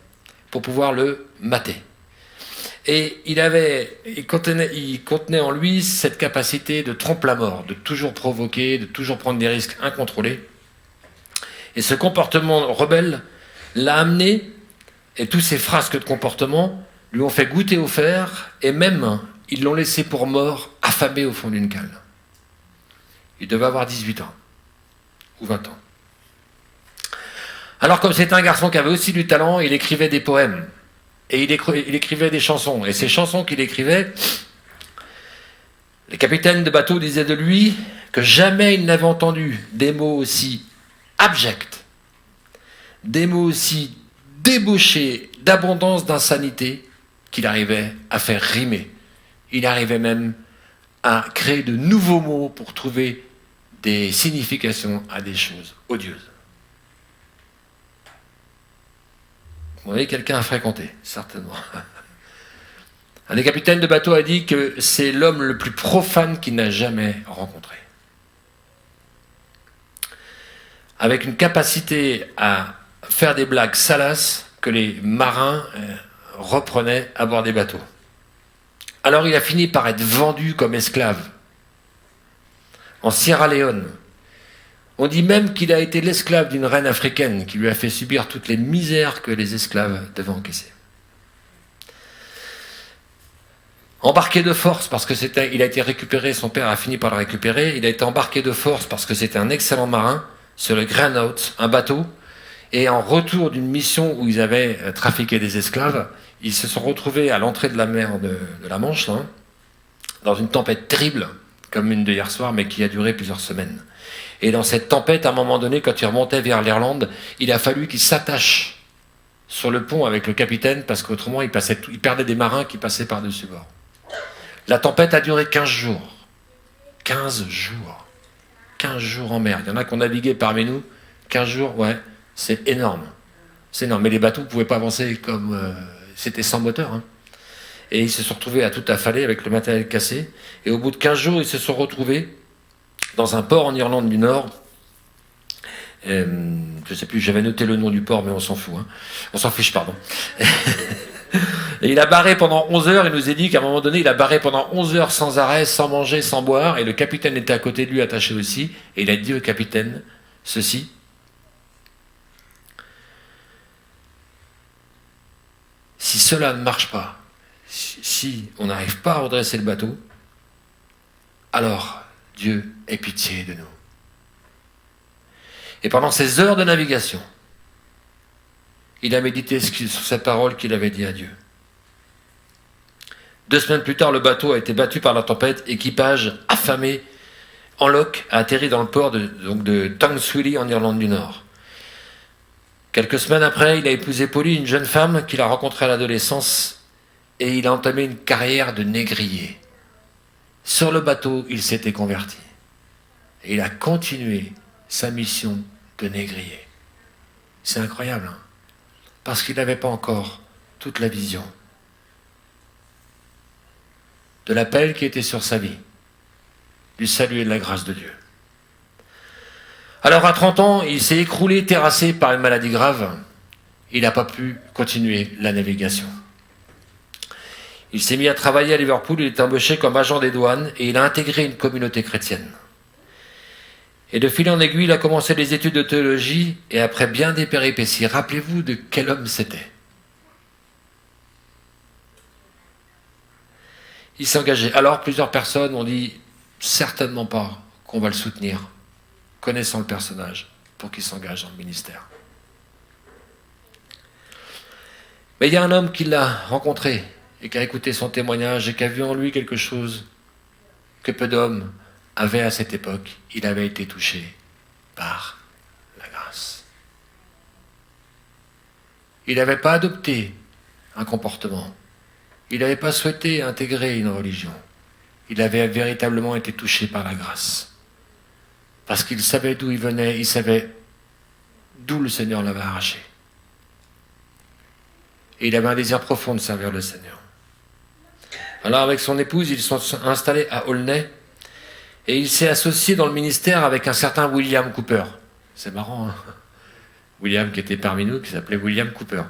pour pouvoir le mater. Et il contenait en lui cette capacité de tromper la mort, de toujours provoquer, de toujours prendre des risques incontrôlés. Et ce comportement rebelle l'a amené, et tous ces frasques de comportement lui ont fait goûter au fer, et même, ils l'ont laissé pour mort, affamé au fond d'une cale. Il devait avoir 18 ans, ou 20 ans. Alors comme c'était un garçon qui avait aussi du talent, il écrivait des poèmes, et il écrivait des chansons, et ces chansons qu'il écrivait, Les capitaines de bateaux disaient de lui que jamais ils n'avaient entendu des mots aussi abjects, des mots aussi débauchés d'abondance d'insanité qu'il arrivait à faire rimer. Il arrivait même à créer de nouveaux mots pour trouver des significations à des choses odieuses. Vous voyez, quelqu'un à fréquenter, certainement. Un des capitaines de bateau a dit que c'est l'homme le plus profane qu'il n'a jamais rencontré. Avec une capacité à faire des blagues salaces que les marins reprenaient à bord des bateaux. Alors il a fini par être vendu comme esclave en Sierra Leone. On dit même qu'il a été l'esclave d'une reine africaine qui lui a fait subir toutes les misères que les esclaves devaient encaisser. Embarqué de force parce il a été récupéré, son père a fini par le récupérer, il a été embarqué de force parce que c'était un excellent marin sur le Greenout, un bateau, et en retour d'une mission où ils avaient trafiqué des esclaves, ils se sont retrouvés à l'entrée de la mer de la Manche, là, dans une tempête terrible, comme une de hier soir, mais qui a duré plusieurs semaines. Et dans cette tempête, à un moment donné, quand il remontait vers l'Irlande, il a fallu qu'il s'attache sur le pont avec le capitaine, parce qu'autrement, il perdait des marins qui passaient par-dessus bord. La tempête a duré 15 jours. 15 jours. 15 jours en mer. Il y en a qui ont navigué parmi nous. 15 jours, ouais, c'est énorme. C'est énorme. Mais les bateaux ne pouvaient pas avancer comme... c'était sans moteur. Hein. Et ils se sont retrouvés à tout affaler avec le matériel cassé. Et au bout de 15 jours, ils se sont retrouvés dans un port en Irlande du Nord. Je ne sais plus, j'avais noté le nom du port, mais on s'en fout. Hein. On s'en fiche, pardon. Et il a barré pendant 11 heures, il nous a dit qu'à un moment donné, il a barré pendant 11 heures sans arrêt, sans manger, sans boire, et le capitaine était à côté de lui, attaché aussi, et il a dit au capitaine ceci: si cela ne marche pas, si on n'arrive pas à redresser le bateau, alors Dieu ait pitié de nous. Et pendant ces heures de navigation, il a médité sur cette parole qu'il avait dit à Dieu. 2 semaines plus tard, le bateau a été battu par la tempête, équipage affamé, en loc, a atterri dans le port de Tangswilly en Irlande du Nord. Quelques semaines après, il a épousé Polly, une jeune femme qu'il a rencontrée à l'adolescence, et il a entamé une carrière de négrier. Sur le bateau, il s'était converti. Et il a continué sa mission de négrier. C'est incroyable, hein? Parce qu'il n'avait pas encore toute la vision de l'appel qui était sur sa vie, du salut et de la grâce de Dieu. Alors à 30 ans, il s'est écroulé, terrassé par une maladie grave. Il n'a pas pu continuer la navigation. Il s'est mis à travailler à Liverpool, il est embauché comme agent des douanes et il a intégré une communauté chrétienne. Et de fil en aiguille, il a commencé des études de théologie et après bien des péripéties, rappelez-vous de quel homme c'était. Il s'est engagé. Alors plusieurs personnes ont dit certainement pas qu'on va le soutenir, connaissant le personnage, pour qu'il s'engage dans le ministère. Mais il y a un homme qui l'a rencontré et qui a écouté son témoignage et qui a vu en lui quelque chose que peu d'hommes avaient à cette époque. Il avait été touché par la grâce. Il n'avait pas adopté un comportement. Il n'avait pas souhaité intégrer une religion. Il avait véritablement été touché par la grâce. Parce qu'il savait d'où il venait, il savait d'où le Seigneur l'avait arraché. Et il avait un désir profond de servir le Seigneur. Alors avec son épouse, ils sont installés à Aulnay et il s'est associé dans le ministère avec un certain William Cooper. C'est marrant, hein? William qui était parmi nous, qui s'appelait William Cooper,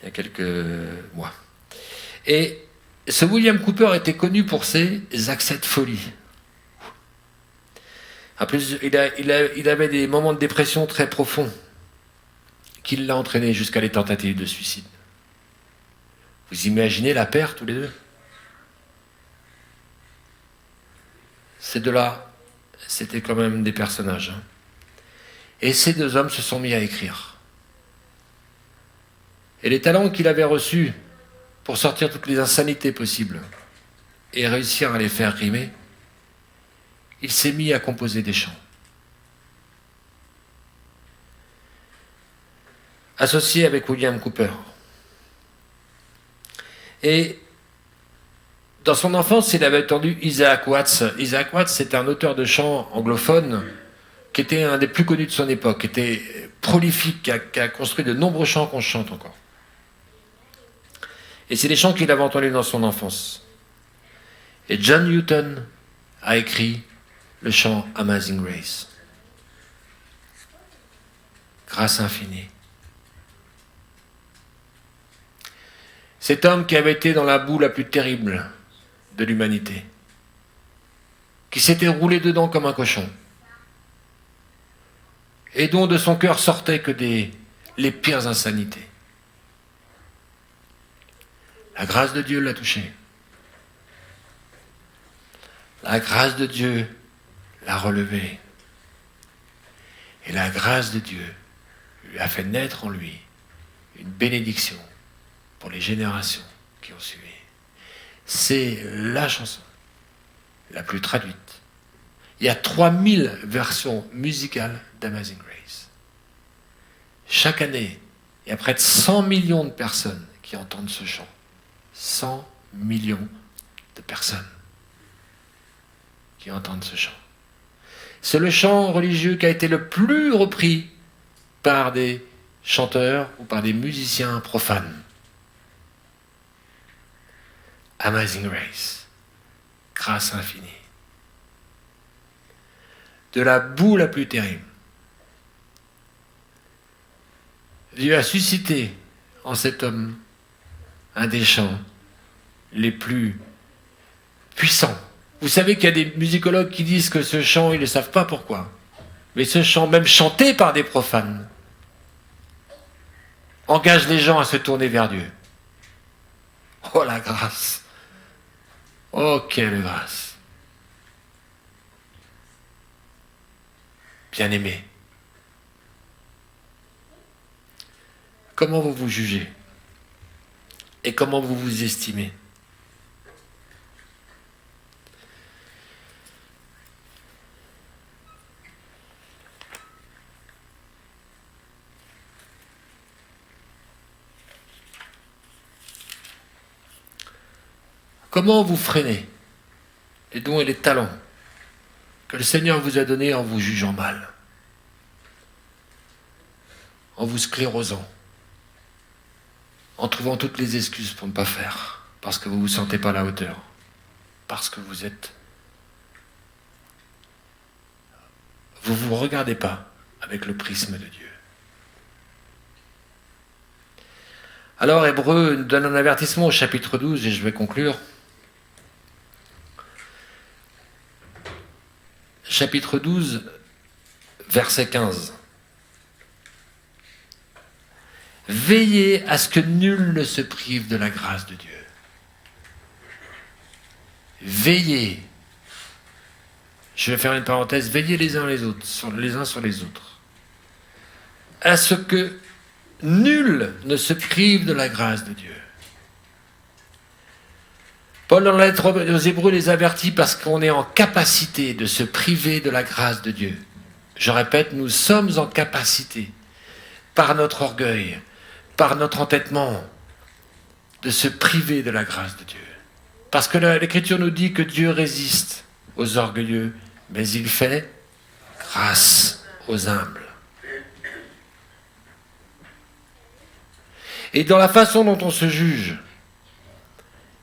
il y a quelques mois. Et ce William Cooper était connu pour ses accès de folie. En plus, il avait des moments de dépression très profonds qui l'ont entraîné jusqu'à des tentatives de suicide. Vous imaginez la perte tous les deux? Ces deux-là, c'était quand même des personnages. Et ces deux hommes se sont mis à écrire. Et les talents qu'il avait reçus pour sortir toutes les insanités possibles et réussir à les faire rimer, il s'est mis à composer des chants. Associé avec William Cooper. Et dans son enfance, il avait entendu Isaac Watts. Isaac Watts, c'est un auteur de chants anglophone qui était un des plus connus de son époque, qui était prolifique, qui a construit de nombreux chants qu'on chante encore. Et c'est des chants qu'il avait entendus dans son enfance. Et John Newton a écrit le chant Amazing Grace. Grâce infinie. Cet homme qui avait été dans la boue la plus terrible de l'humanité, qui s'était roulé dedans comme un cochon, et dont de son cœur sortaient que les pires insanités. La grâce de Dieu l'a touché. La grâce de Dieu l'a relevé. Et la grâce de Dieu lui a fait naître en lui une bénédiction pour les générations qui ont suivi. C'est la chanson la plus traduite. Il y a 3000 versions musicales d'Amazing Grace. Chaque année, il y a près de 100 millions de personnes qui entendent ce chant. 100 millions de personnes qui entendent ce chant. C'est le chant religieux qui a été le plus repris par des chanteurs ou par des musiciens profanes. Amazing Grace, grâce infinie. De la boue la plus terrible, Dieu a suscité en cet homme un des chants les plus puissants. Vous savez qu'il y a des musicologues qui disent que ce chant, ils ne savent pas pourquoi, mais ce chant, même chanté par des profanes, engage les gens à se tourner vers Dieu. Oh la grâce! Oh, quelle grâce! Bien-aimés, comment vous vous jugez? Et comment vous vous estimez? Comment vous freinez les dons et les talents que le Seigneur vous a donnés en vous jugeant mal, en vous sclérosant, en trouvant toutes les excuses pour ne pas faire, parce que vous ne vous sentez pas à la hauteur, parce que vous vous regardez pas avec le prisme de Dieu. Alors Hébreux nous donne un avertissement au chapitre 12, et je vais conclure. Chapitre 12, verset 15. Veillez à ce que nul ne se prive de la grâce de Dieu. Veillez. Je vais faire une parenthèse. Veillez les uns les autres, les uns sur les autres. À ce que nul ne se prive de la grâce de Dieu. Paul, dans la lettre aux Hébreux, les avertit parce qu'on est en capacité de se priver de la grâce de Dieu. Je répète, nous sommes en capacité, par notre orgueil, par notre entêtement, de se priver de la grâce de Dieu. Parce que l'Écriture nous dit que Dieu résiste aux orgueilleux, mais il fait grâce aux humbles. Et dans la façon dont on se juge,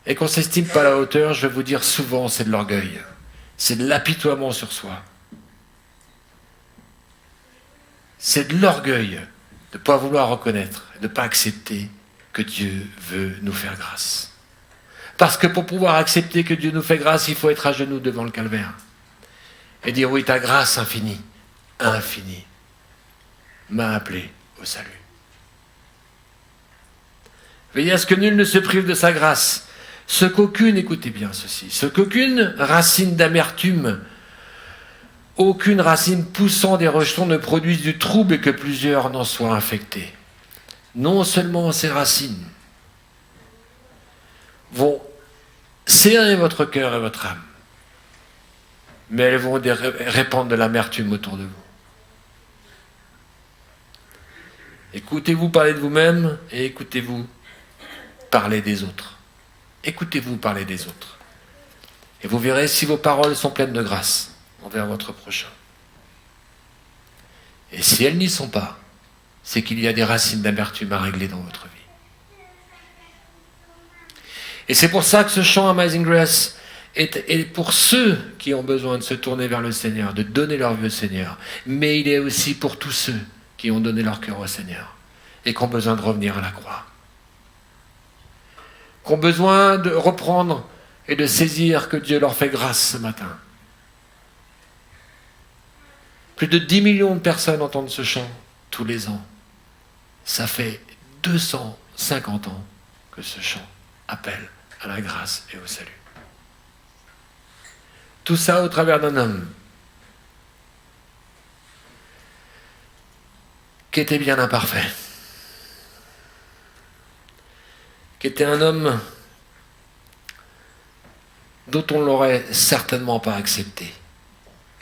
et qu'on ne s'estime pas à la hauteur, je vais vous dire souvent, c'est de l'orgueil. C'est de l'apitoiement sur soi. C'est de l'orgueil de ne pas vouloir reconnaître, de ne pas accepter que Dieu veut nous faire grâce. Parce que pour pouvoir accepter que Dieu nous fait grâce, il faut être à genoux devant le calvaire. Et dire, oui, ta grâce infinie, m'a appelé au salut. Veillez à ce que nul ne se prive de sa grâce. Ce qu'aucune, écoutez bien ceci, ce qu'aucune racine d'amertume, aucune racine poussant des rejetons ne produise du trouble et que plusieurs n'en soient infectés. Non seulement ces racines vont serrer votre cœur et votre âme, mais elles vont répandre de l'amertume autour de vous. Écoutez-vous parler de vous-même et écoutez-vous parler des autres. Écoutez-vous parler des autres. Et vous verrez si vos paroles sont pleines de grâce envers votre prochain. Et si elles n'y sont pas, c'est qu'il y a des racines d'amertume à régler dans votre vie. Et c'est pour ça que ce chant Amazing Grace est pour ceux qui ont besoin de se tourner vers le Seigneur, de donner leur vie au Seigneur. Mais il est aussi pour tous ceux qui ont donné leur cœur au Seigneur et qui ont besoin de revenir à la croix. Qui ont besoin de reprendre et de saisir que Dieu leur fait grâce ce matin. Plus de 10 millions de personnes entendent ce chant tous les ans. Ça fait 250 ans que ce chant appelle à la grâce et au salut. Tout ça au travers d'un homme qui était bien imparfait, qui était un homme dont on ne l'aurait certainement pas accepté.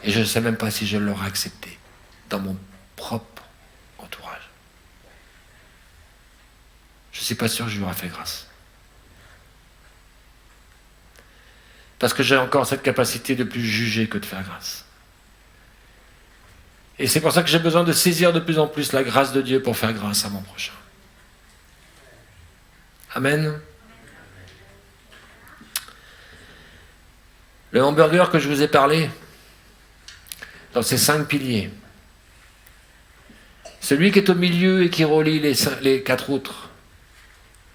Et je ne sais même pas si je l'aurais accepté dans mon propre entourage. Je ne suis pas sûr que je lui aurais fait grâce. Parce que j'ai encore cette capacité de plus juger que de faire grâce. Et c'est pour ça que j'ai besoin de saisir de plus en plus la grâce de Dieu pour faire grâce à mon prochain. Amen. Le hamburger que je vous ai parlé, dans ces 5 piliers, celui qui est au milieu et qui relie les 4 autres,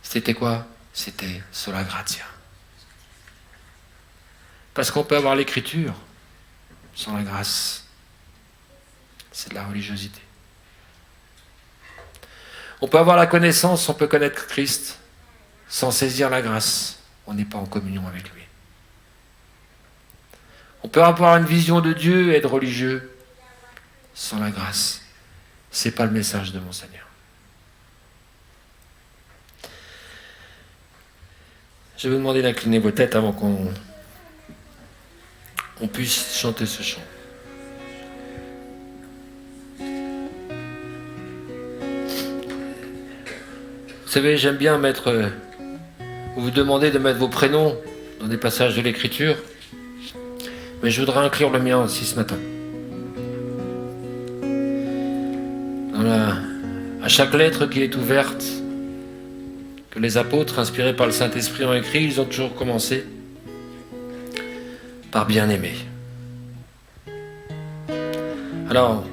c'était quoi? C'était sola gratia. Parce qu'on peut avoir l'écriture sans la grâce. C'est de la religiosité. On peut avoir la connaissance, on peut connaître Christ sans saisir la grâce. On n'est pas en communion avec lui. On peut avoir une vision de Dieu et être religieux sans la grâce. Ce n'est pas le message de mon Seigneur. Je vais vous demander d'incliner vos têtes avant qu'on puisse chanter ce chant. Vous savez, j'aime bien vous demander de mettre vos prénoms dans des passages de l'Écriture, mais je voudrais inclure le mien aussi ce matin. À chaque lettre qui est ouverte, que les apôtres, inspirés par le Saint-Esprit, ont écrit, ils ont toujours commencé par bien-aimé. Alors,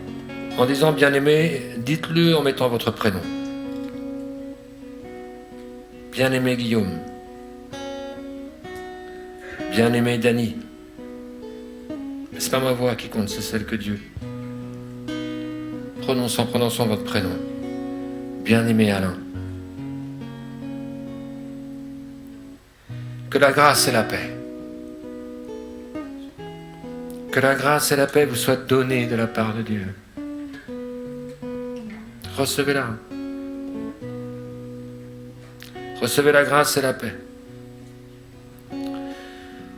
en disant bien-aimé, dites-le en mettant votre prénom. Bien-aimé Guillaume. Bien-aimé Dany. Mais c'est pas ma voix qui compte, c'est celle que Dieu. Prononçant votre prénom. Bien-aimé Alain. Que la grâce et la paix. Que la grâce et la paix vous soient données de la part de Dieu. Recevez-la. Recevez la grâce et la paix.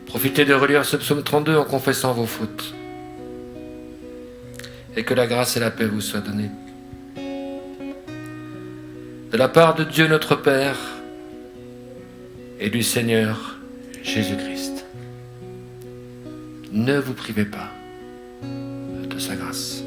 Profitez de relire ce psaume 32 en confessant vos fautes. Et que la grâce et la paix vous soient données. De la part de Dieu notre Père et du Seigneur Jésus-Christ. Ne vous privez pas de sa grâce.